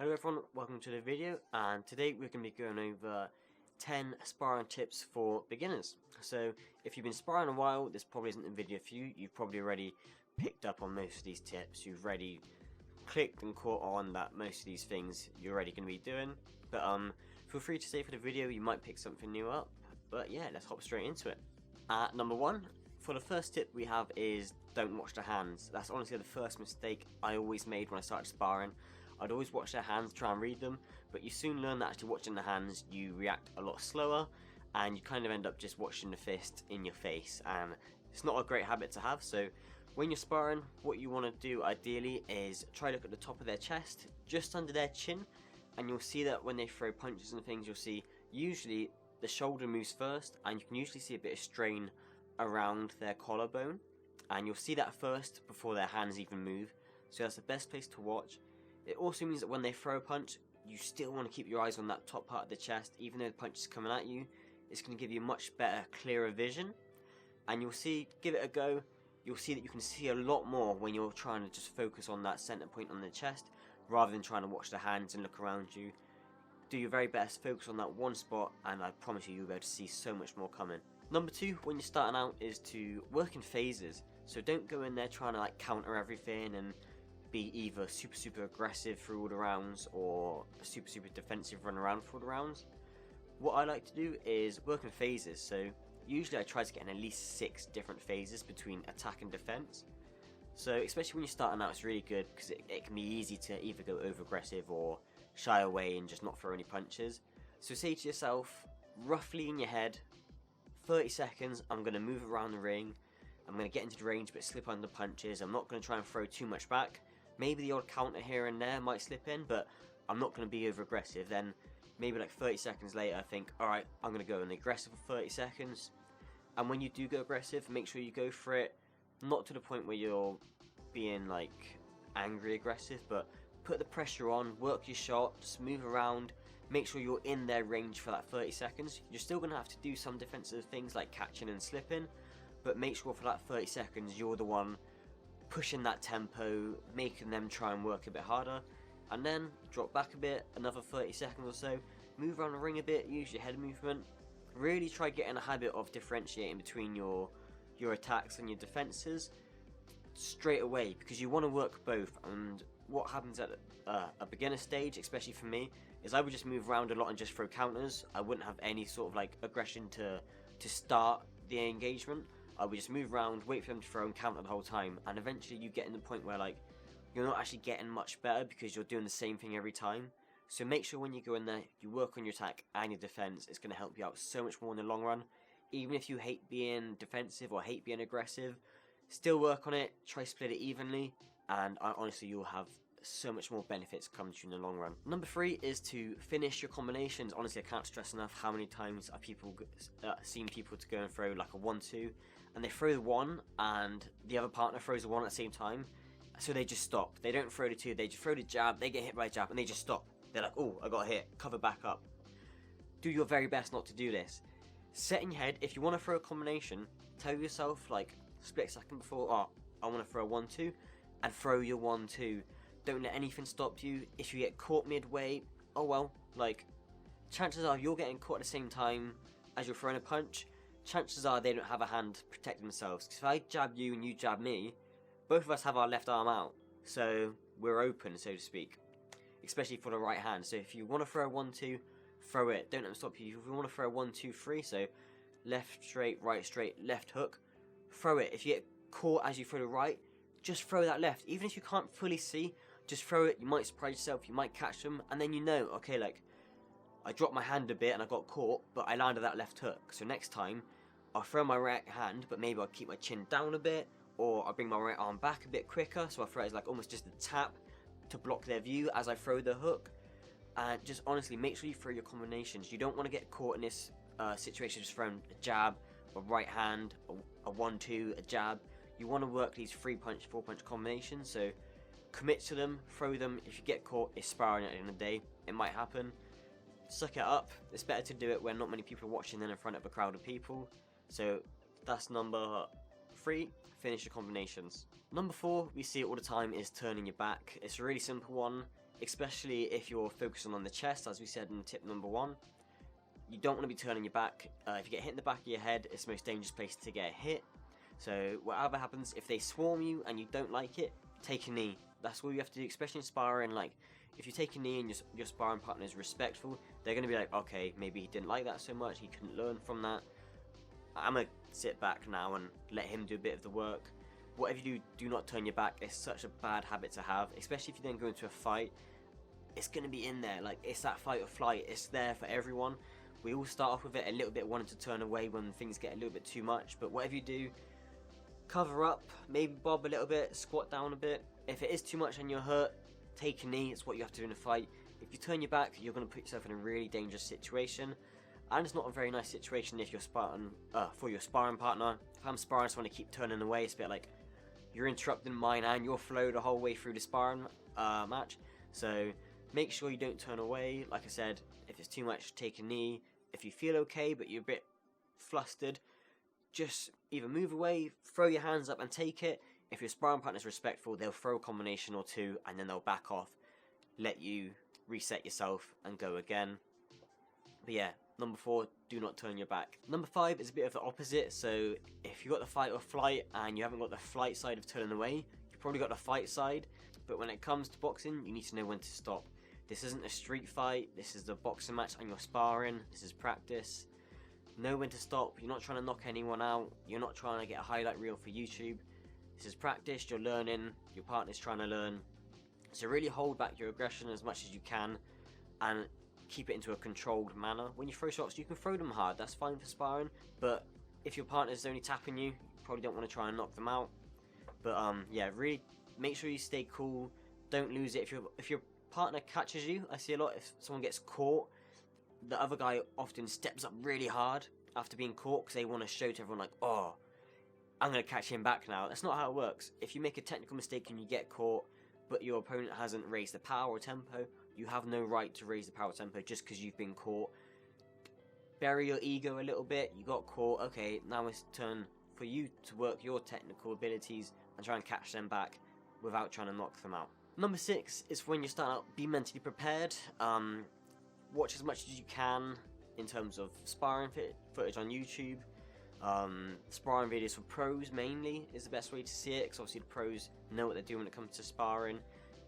Hello everyone, welcome to the video, and today we're going to be going over 10 sparring tips for beginners. So if you've been sparring a while, this probably isn't the video for you. You've probably already picked up on most of these tips. You've already clicked and caught on that most of these things you're already going to be doing. But feel free to stay for the video, you might pick something new up. But yeah, let's hop straight into it. Number one, for the first tip we have is don't watch the hands. That's honestly the first mistake I always made when I started sparring. I'd always watch their hands, try and read them, but you soon learn that actually watching the hands, you react a lot slower, and you kind of end up just watching the fist in your face, and it's not a great habit to have. So when you're sparring, what you want to do ideally is try to look at the top of their chest, just under their chin, and you'll see that when they throw punches and things, you'll see usually the shoulder moves first, and you can usually see a bit of strain around their collarbone, and you'll see that first before their hands even move. So that's the best place to watch. It also means that when they throw a punch, you still want to keep your eyes on that top part of the chest. Even though the punch is coming at you, it's going to give you much better, clearer vision. And you'll see, give it a go, you'll see that you can see a lot more when you're trying to just focus on that center point on the chest, rather than trying to watch the hands and look around you. Do your very best, focus on that one spot, and I promise you'll be able to see so much more coming. Number two, when you're starting out, is to work in phases. So don't go in there trying to counter everything and be either super aggressive through all the rounds or super defensive run around for all the rounds. What I like to do is work in phases. So usually I try to get in at least 6 different phases between attack and defense. So especially when you're starting out, it's really good because it can be easy to either go over aggressive or shy away and just not throw any punches. So say to yourself, roughly in your head, 30 seconds, I'm going to move around the ring, I'm going to get into the range but slip under punches, I'm not going to try and throw too much back. Maybe the odd counter here and there might slip in, but I'm not going to be over aggressive. Then maybe 30 seconds later I think, alright, I'm going to go in aggressive for 30 seconds. And when you do go aggressive, make sure you go for it, not to the point where you're being angry aggressive, but put the pressure on, work your shots, move around, make sure you're in their range for that 30 seconds. You're still going to have to do some defensive things like catching and slipping, but make sure for that 30 seconds you're the one pushing that tempo, making them try and work a bit harder, and then drop back a bit, another 30 seconds or so, move around the ring a bit, use your head movement. Really try getting a habit of differentiating between your attacks and your defenses straight away, because you want to work both. And what happens at a beginner stage, especially for me, is I would just move around a lot and just throw counters. I wouldn't have any sort of aggression to start the engagement. I would just move around, wait for them to throw and counter the whole time, and eventually you get in the point where you're not actually getting much better because you're doing the same thing every time. So make sure when you go in there, you work on your attack and your defense. It's going to help you out so much more in the long run. Even if you hate being defensive or hate being aggressive, still work on it, try split it evenly, and honestly you'll have so much more benefits come to you in the long run. Number 3 is to finish your combinations. Honestly, I can't stress enough how many times I've seen people to go and throw a 1-2, and they throw the 1 and the other partner throws the 1 at the same time, so they just stop. They don't throw the 2, they just throw the jab, they get hit by a jab, and they just stop. They're like, oh, I got hit, cover back up. Do your very best not to do this. Set in your head, if you want to throw a combination, tell yourself split second before, oh, I want to throw a 1-2, and throw your 1-2. Don't let anything stop you. If you get caught midway, oh well, chances are you're getting caught at the same time as you're throwing a punch. Chances are they don't have a hand to protect themselves. Because if I jab you and you jab me, both of us have our left arm out. So we're open, so to speak. Especially for the right hand. So if you want to throw a 1-2, throw it. Don't let them stop you. If you want to throw a 1-2-3, so left straight, left hook, throw it. If you get caught as you throw the right, just throw that left. Even if you can't fully see, just throw it. You might surprise yourself, you might catch them, and then you know, okay, I dropped my hand a bit and I got caught, but I landed that left hook. So next time, I'll throw my right hand, but maybe I'll keep my chin down a bit, or I'll bring my right arm back a bit quicker, so I throw it as almost just a tap to block their view as I throw the hook. And just honestly, make sure you throw your combinations. You don't want to get caught in this situation just throwing a jab, a right hand, a 1-2, a jab. You want to work these 3-punch, 4-punch combinations, so commit to them, throw them. If you get caught, it's sparring at the end of the day. It might happen. Suck it up. It's better to do it when not many people are watching than in front of a crowd of people. So that's number 3, finish your combinations. Number 4, we see it all the time, is turning your back. It's a really simple one. especially if you're focusing on the chest, as we said in tip number 1. You don't want to be turning your back. If you get hit in the back of your head, it's the most dangerous place to get hit. So whatever happens, if they swarm you and you don't like it, take a knee. That's all you have to do, especially in sparring. Like, if you take a knee and your sparring partner is respectful, they're going to be like, okay, maybe he didn't like that so much, he couldn't learn from that. I'm going to sit back now and let him do a bit of the work. Whatever you do, do not turn your back. It's such a bad habit to have, especially if you then go into a fight. It's going to be in there. Like, it's that fight or flight. It's there for everyone. We all start off with it a little bit wanting to turn away when things get a little bit too much, but whatever you do, cover up, maybe bob a little bit, squat down a bit. If it is too much and you're hurt, take a knee. It's what you have to do in a fight. If you turn your back, you're going to put yourself in a really dangerous situation, and it's not a very nice situation if you're sparring for your sparring partner. If I'm sparring, I just want to keep turning away. It's a bit like you're interrupting mine and your flow the whole way through the sparring match. So make sure you don't turn away. Like I said, if it's too much, take a knee. If you feel okay but you're a bit flustered, just either move away, throw your hands up and take it. If your sparring partner is respectful, they'll throw a combination or two and then they'll back off, let you reset yourself and go again. But yeah, number 4, do not turn your back. Number 5 is a bit of the opposite. So if you've got the fight or flight and you haven't got the flight side of turning away, you've probably got the fight side. But when it comes to boxing, you need to know when to stop. This isn't a street fight, this is the boxing match and you're sparring, this is practice. Know when to stop. You're not trying to knock anyone out, you're not trying to get a highlight reel for YouTube. This is practice, you're learning, your partner's trying to learn. So really hold back your aggression as much as you can and keep it into a controlled manner. When you throw shots, you can throw them hard, that's fine for sparring, but if your partner's only tapping you, you probably don't want to try and knock them out. But yeah, really make sure you stay cool, don't lose it. If your partner catches you, I see a lot, if someone gets caught, the other guy often steps up really hard after being caught because they want to show to everyone like, oh, I'm going to catch him back now. That's not how it works. If you make a technical mistake and you get caught, but your opponent hasn't raised the power or tempo, you have no right to raise the power or tempo just because you've been caught. Bury your ego a little bit, you got caught, okay, now it's turn for you to work your technical abilities and try and catch them back without trying to knock them out. Number 6 is when you start out, be mentally prepared. Watch as much as you can in terms of sparring footage on YouTube. Sparring videos for pros mainly is the best way to see it, because obviously the pros know what they're doing when it comes to sparring.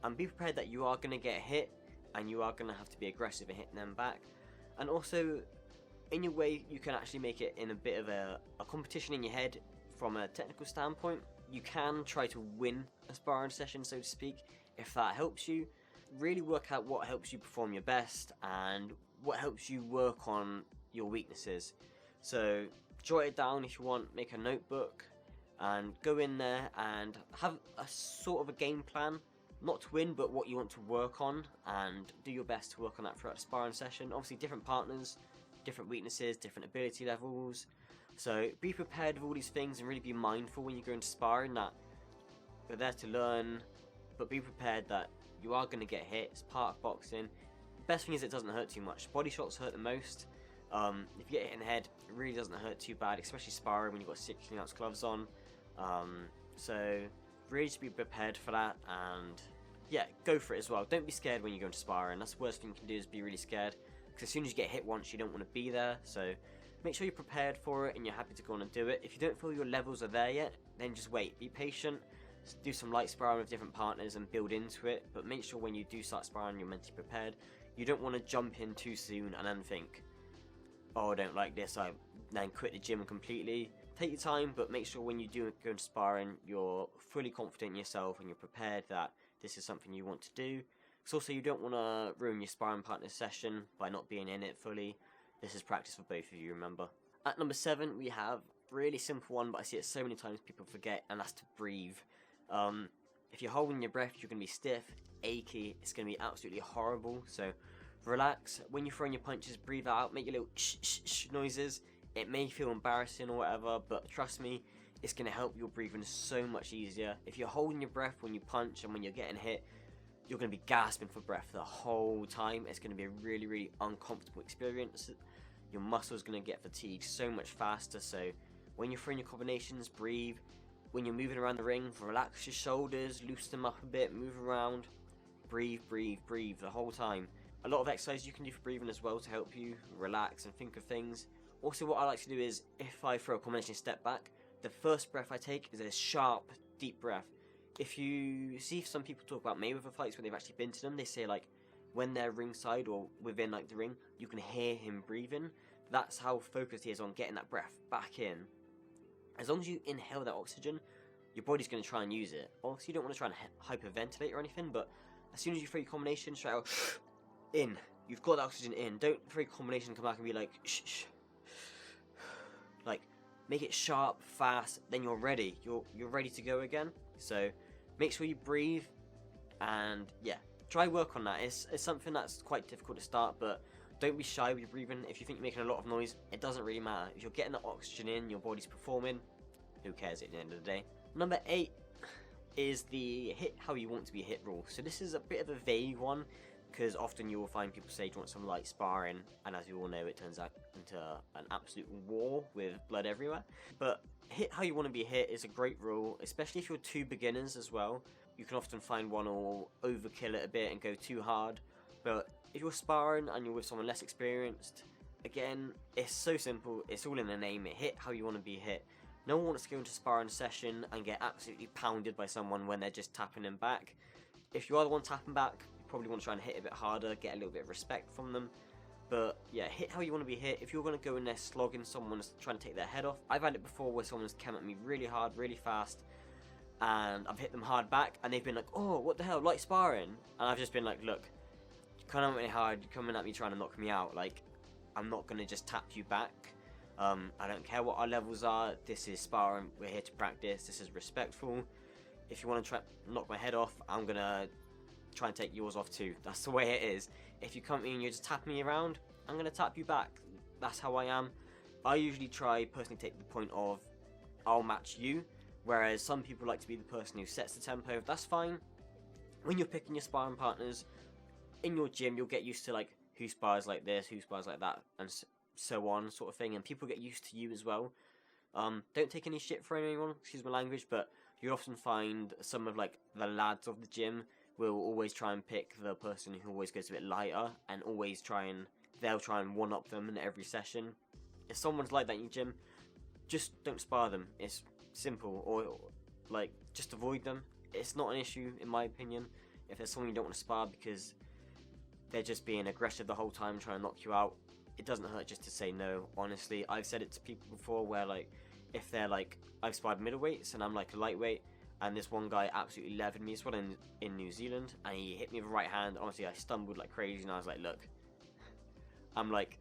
And be prepared that you are going to get hit and you are going to have to be aggressive in hitting them back. And also, in your way, you can actually make it in a bit of a competition in your head from a technical standpoint. You can try to win a sparring session, so to speak, if that helps you. Really work out what helps you perform your best and what helps you work on your weaknesses. So jot it down if you want, make a notebook and go in there and have a sort of a game plan, not to win but what you want to work on, and do your best to work on that throughout the sparring session. Obviously different partners, different weaknesses, different ability levels, so be prepared with all these things and really be mindful when you go into sparring that you're there to learn, but be prepared that you are going to get hit. It's part of boxing. The best thing is it doesn't hurt too much. Body shots hurt the most. If you get hit in the head, it really doesn't hurt too bad, especially sparring when you've got 16-ounce gloves on. So really just be prepared for that, and yeah, go for it as well. Don't be scared when you go into sparring. That's the worst thing you can do, is be really scared, because as soon as you get hit once, you don't want to be there. So make sure you're prepared for it and you're happy to go on and do it. If you don't feel your levels are there yet, then just wait. Be patient. Do some light sparring with different partners and build into it, but make sure when you do start sparring, you're mentally prepared. You don't want to jump in too soon and then think, oh, I don't like this, I then quit the gym completely. Take your time, but make sure when you do go into sparring, you're fully confident in yourself and you're prepared that this is something you want to do. Because also you don't want to ruin your sparring partner's session by not being in it fully. This is practice for both of you, remember. At number 7, we have a really simple one, but I see it so many times people forget, and that's to breathe. If you're holding your breath, you're going to be stiff, achy, it's going to be absolutely horrible. So relax. When you're throwing your punches, breathe out, make your little shh shh shh noises. It may feel embarrassing or whatever, but trust me, it's going to help your breathing so much easier. If you're holding your breath when you punch and when you're getting hit, you're going to be gasping for breath the whole time. It's going to be a really, really uncomfortable experience. Your muscles going to get fatigued so much faster. So when you're throwing your combinations, breathe. When you're moving around the ring, relax your shoulders, loosen them up a bit, move around. breathe, breathe, breathe the whole time. A lot of exercises you can do for breathing as well to help you relax and think of things. Also, what I like to do is, if I throw a combination step back, the first breath I take is a sharp, deep breath. If you see some people talk about Mayweather fights when they've actually been to them, they say like when they're ringside or within like the ring, you can hear him breathing. That's how focused he is on getting that breath back in. As long as you inhale that oxygen, your body's going to try and use it. Obviously, you don't want to try and hyperventilate or anything, but as soon as you throw your combination straight out, in. You've got the oxygen in. Don't throw your combination and come back and be like, shh, shh. Like, make it sharp, fast, then you're ready. You're ready to go again. So, make sure you breathe, and yeah, try work on that. It's something that's quite difficult to start, but don't be shy with your breathing. If you think you're making a lot of noise, it doesn't really matter. If you're getting the oxygen in, your body's performing, who cares at the end of the day? Number 8 is the hit how you want to be hit rule. So this is a bit of a vague one, because often you will find people say, do you want some light sparring? And as you all know, it turns out into an absolute war with blood everywhere. But hit how you want to be hit is a great rule, especially if you're two beginners as well. You can often find one will overkill it a bit and go too hard. But if you're sparring and you're with someone less experienced, again, it's so simple. It's all in the name. Hit how you want to be hit. No one wants to go into a sparring session and get absolutely pounded by someone when they're just tapping them back. If you are the one tapping back, you probably want to try and hit a bit harder, get a little bit of respect from them. But yeah, hit how you want to be hit. If you're going to go in there slogging someone's trying to take their head off, I've had it before where someone's come at me really hard, really fast, and I've hit them hard back, and they've been like, oh, what the hell, light sparring? And I've just been like, look, you come at me hard, you're coming at me trying to knock me out, like, I'm not going to just tap you back. I don't care what our levels are, this is sparring, we're here to practice, this is respectful. If you want to try knock my head off, I'm going to try and take yours off too. That's the way it is. If you come at me and you're just tapping me around, I'm going to tap you back. That's how I am. I usually try personally take the point of I'll match you, whereas some people like to be the person who sets the tempo. That's fine. When you're picking your sparring partners in your gym, you'll get used to like who spars like this, who spars like that, and so on, sort of thing, and people get used to you as well. Don't take any shit from anyone, excuse my language, but you'll often find some of like the lads of the gym will always try and pick the person who always goes a bit lighter, and they'll try and one-up them in every session. If someone's like that in your gym, just don't spar them. It's simple, or like just avoid them. It's not an issue in my opinion if there's someone you don't want to spar because they're just being aggressive the whole time trying to knock you out. It doesn't hurt just to say no, honestly. I've said it to people before where like, if they're like, I've sparred middleweights and I'm like a lightweight, and this one guy absolutely levered me as well in New Zealand, and he hit me with a right hand. Honestly, I stumbled like crazy, and I was like, look, I'm like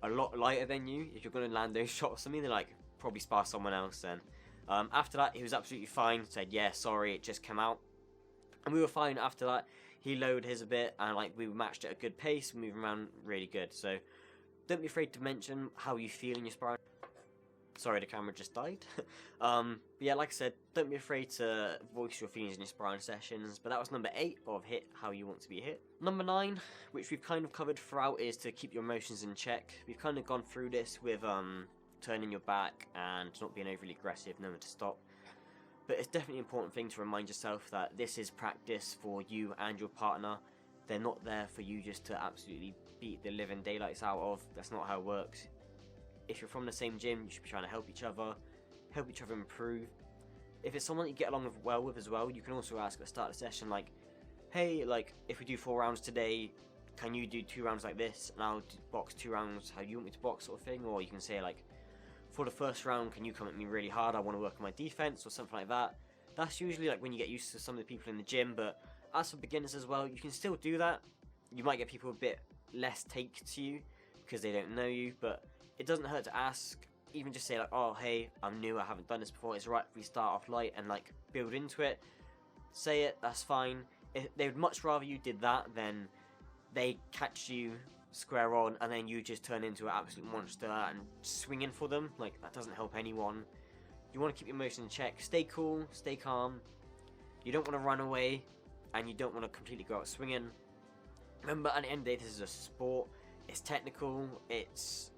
a lot lighter than you. If you're going to land those shots on me, then like, probably spar someone else then. After that, he was absolutely fine, said, yeah, sorry, it just came out. And we were fine after that. He lowered his a bit, and like we matched at a good pace, moving around really good. So don't be afraid to mention how you feel in your sparring. Sorry, the camera just died. But yeah, like I said, don't be afraid to voice your feelings in your sparring sessions. But that was number 8 of hit how you want to be hit. Number 9, which we've kind of covered throughout, is to keep your emotions in check. We've kind of gone through this with turning your back and not being overly aggressive, knowing to stop. But it's definitely an important thing to remind yourself that this is practice for you and your partner. They're not there for you just to absolutely beat the living daylights out of. That's not how it works. If you're from the same gym, you should be trying to help each other improve. If it's someone that you get along well with as well, you can also ask at the start of the session, like, hey, like, if we do 4 rounds today, can you do 2 rounds like this, and I'll box 2 rounds how you want me to box, sort of thing. Or you can say, like, for the first round, can you come at me really hard, I want to work on my defense, or something like that. That's usually like when you get used to some of the people in the gym. But as for beginners as well, you can still do that. You might get people a bit less take to you because they don't know you, but it doesn't hurt to ask. Even just say like, oh hey, I'm new, I haven't done this before, it's right if we start off light and like build into it. Say it, that's fine. They would much rather you did that than they catch you square on and then you just turn into an absolute monster and swinging for them. Like, that doesn't help anyone. You want to keep your emotions in check, stay cool, stay calm. You don't want to run away, and you don't want to completely go out swinging. Remember, at the end of the day, this is a sport. It's technical, it's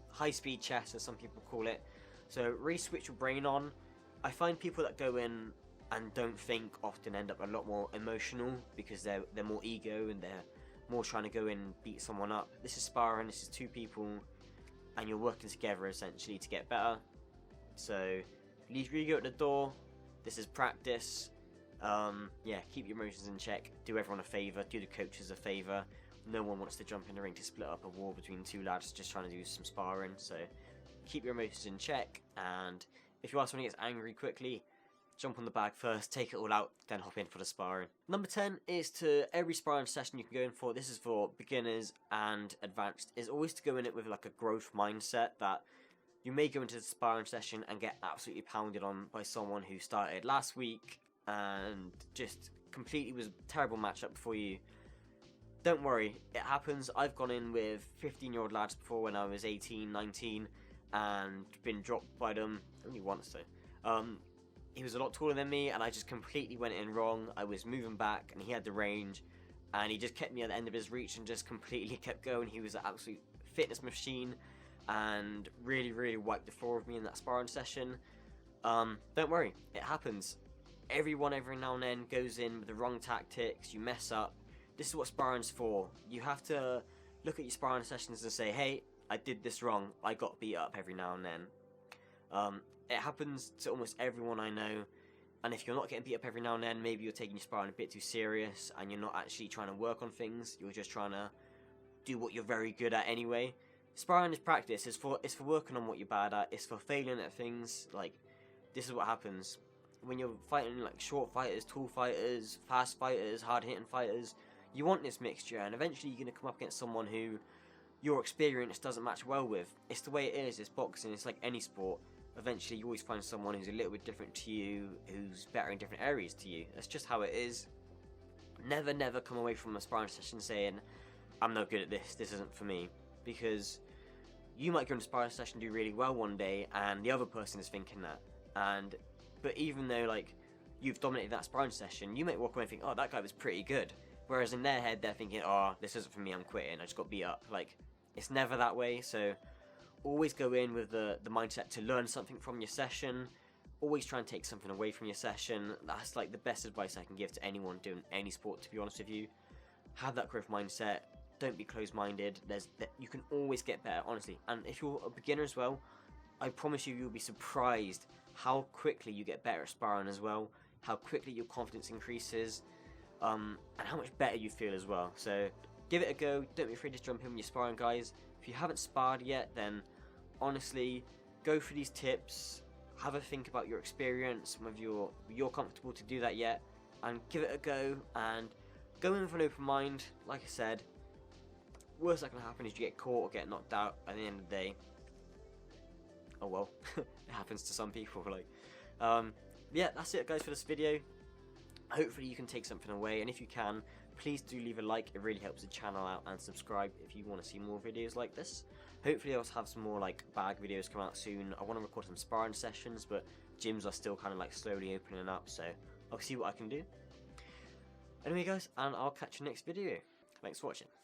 high-speed chess, as some people call it. So really switch your brain on. I find people that go in and don't think often end up a lot more emotional because they're more ego and they're more trying to go in and beat someone up. This is sparring, this is two people, and you're working together essentially to get better. So leave your ego at the door. This is practice. Yeah, keep your emotions in check. Do everyone a favour. Do the coaches a favour. No one wants to jump in the ring to split up a war between two lads just trying to do some sparring. So keep your emotions in check. And if you are someone who gets angry quickly, jump on the bag first, take it all out, then hop in for the sparring. Number 10 is to every sparring session you can go in for. This is for beginners and advanced. Is always to go in it with like a growth mindset that you may go into the sparring session and get absolutely pounded on by someone who started last week and just completely was a terrible matchup for you. Don't worry, it happens. I've gone in with 15-year-old lads before when I was 18, 19 and been dropped by them, only once though. He was a lot taller than me and I just completely went in wrong. I was moving back and he had the range and he just kept me at the end of his reach and just completely kept going. He was an absolute fitness machine and really wiped the floor with me in that sparring session. Don't worry, it happens. Everyone every now and then goes in with the wrong tactics, you mess up. This is what sparring's for. You have to look at your sparring sessions and say, hey, I did this wrong, I got beat up every now and then. It happens to almost everyone I know, and if you're not getting beat up every now and then, maybe you're taking your sparring a bit too serious and you're not actually trying to work on things, you're just trying to do what you're very good at anyway. Sparring is practice, it's for working on what you're bad at, it's for failing at things. Like, this is what happens. When you're fighting like short fighters, tall fighters, fast fighters, hard hitting fighters, you want this mixture, and eventually you're going to come up against someone who your experience doesn't match well with. It's the way it is, it's boxing, it's like any sport. Eventually you always find someone who's a little bit different to you, who's better in different areas to you. That's just how it is. Never come away from a sparring session saying, I'm not good at this, this isn't for me. Because you might go into a sparring session and do really well one day, and the other person is thinking that. But even though like you've dominated that sparring session, you might walk away and think, oh, that guy was pretty good. Whereas in their head, they're thinking, oh, this isn't for me, I'm quitting, I just got beat up. Like, it's never that way, so always go in with the mindset to learn something from your session. Always try and take something away from your session. That's like the best advice I can give to anyone doing any sport, to be honest with you. Have that growth mindset. Don't be closed-minded. You can always get better, honestly. And if you're a beginner as well, I promise you, you'll be surprised how quickly you get better at sparring as well, how quickly your confidence increases, and how much better you feel as well. So give it a go. Don't be afraid to jump in with your sparring guys. If you haven't sparred yet, then honestly, go for these tips, have a think about your experience, whether you're comfortable to do that yet, and give it a go, and go in with an open mind. Like I said, worst that can happen is you get caught or get knocked out at the end of the day. Oh well, it happens to some people. Like, yeah, that's it guys for this video. Hopefully you can take something away, and if you can, please do leave a like. It really helps the channel out, and subscribe if you want to see more videos like this. Hopefully I'll have some more like bag videos come out soon. I want to record some sparring sessions, but gyms are still kind of like slowly opening up, so I'll see what I can do. Anyway guys, and I'll catch you next video. Thanks for watching.